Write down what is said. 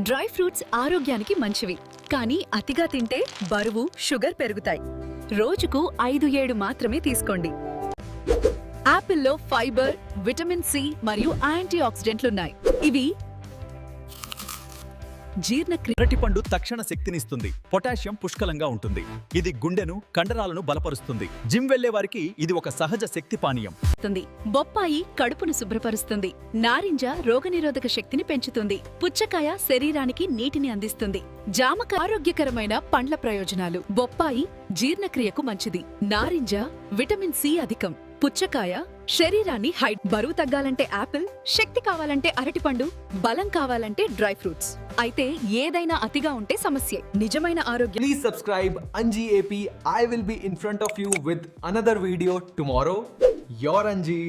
Dry fruits ఆరోగ్యానికి మంచివి, కానీ అతిగా తింటే బరువు, షుగర్ పెరుగుతాయి. రోజుకు 5-7 మాత్రమే తీసుకోండి. యాపిల్లో ఫైబర్, విటమిన్ సి మరియు యాంటీ ఆక్సిడెంట్లున్నాయి. ఇవి జీర్ణక్రియ. అరటిపండు తక్షణ శక్తినిస్తుంది. పొటాషియం పుష్కలంగా ఉంటుంది. ఇది గుండెను, కండరాలను బలపరుస్తుంది. జిమ్ వెళ్లే వారికి ఇది ఒక సహజ శక్తి పానీయం. బొప్పాయి కడుపును శుభ్రపరుస్తుంది. నారింజ రోగనిరోధక శక్తిని పెంచుతుంది. పుచ్చకాయ శరీరానికి నీటిని అందిస్తుంది. జామకాయ ఆరోగ్యకరమైన పండ్ల ప్రయోజనాలు. బొప్పాయి జీర్ణక్రియకు మంచిది. నారింజ విటమిన్ సి అధికం. పుచ్చకాయ శరీరాన్ని బరువు తగ్గాలంటే యాపిల్, శక్తి కావాలంటే అరటిపండు, బలం కావాలంటే డ్రై ఫ్రూట్స్. అయితే ఏదైనా అతిగా ఉంటే సమస్యే. నిజమైన ఆరోగ్యం. Please subscribe Anji AP. I will be in front of you with another video tomorrow. Your Anji.